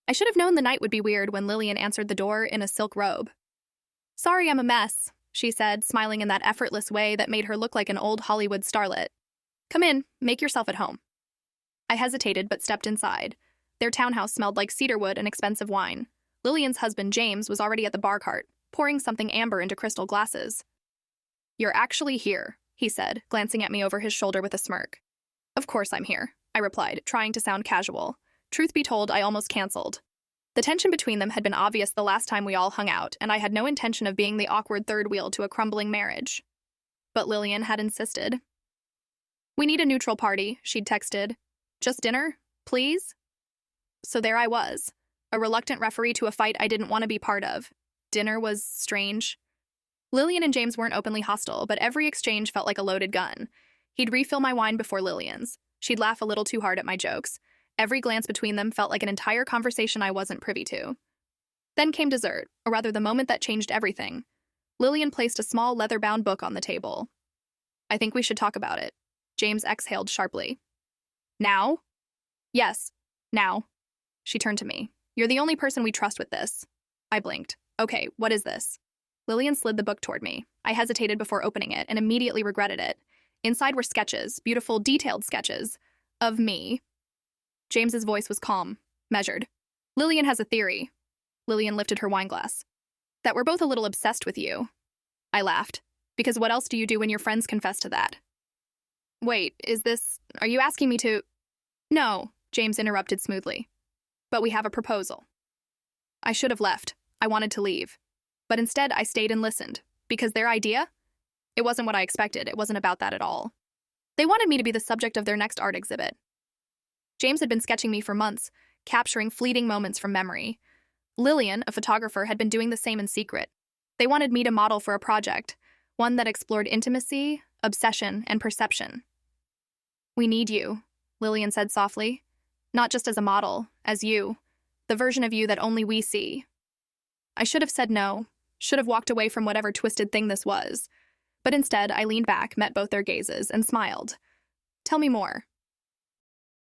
I should have known the night would be weird when Lillian answered the door in a silk robe. "Sorry, I'm a mess," she said, smiling in that effortless way that made her look like an old Hollywood starlet. "Come in, make yourself at home." I hesitated but stepped inside. Their townhouse smelled like cedarwood and expensive wine. Lillian's husband, James, was already at the bar cart, pouring something amber into crystal glasses. "You're actually here," he said, glancing at me over his shoulder with a smirk. "Of course I'm here," I replied, trying to sound casual. Truth be told, I almost canceled. The tension between them had been obvious the last time we all hung out, and I had no intention of being the awkward third wheel to a crumbling marriage. But Lillian had insisted. "We need a neutral party," she'd texted. "Just dinner, please?" So there I was, a reluctant referee to a fight I didn't want to be part of. Dinner was strange. Lillian and James weren't openly hostile, but every exchange felt like a loaded gun. He'd refill my wine before Lillian's. She'd laugh a little too hard at my jokes. Every glance between them felt like an entire conversation I wasn't privy to. Then came dessert, or rather the moment that changed everything. Lillian placed a small leather-bound book on the table. "I think we should talk about it," James exhaled sharply. "Now?" "Yes, now." She turned to me. "You're the only person we trust with this." I blinked. "Okay, what is this?" Lillian slid the book toward me. I hesitated before opening it and immediately regretted it. Inside were sketches, beautiful, detailed sketches, of me. James's voice was calm, measured. "Lillian has a theory." Lillian lifted her wineglass. "That we're both a little obsessed with you." I laughed. "Because what else do you do when your friends confess to that?" "Wait, are you asking me to—" "No," James interrupted smoothly. "But we have a proposal." I should have left. I wanted to leave. But instead, I stayed and listened. Because their idea? It wasn't what I expected. It wasn't about that at all. They wanted me to be the subject of their next art exhibit. James had been sketching me for months, capturing fleeting moments from memory. Lillian, a photographer, had been doing the same in secret. They wanted me to model for a project, one that explored intimacy, obsession, and perception. "We need you," Lillian said softly. "Not just as a model, as you, the version of you that only we see." I should have said no, should have walked away from whatever twisted thing this was. But instead, I leaned back, met both their gazes, and smiled. "Tell me more."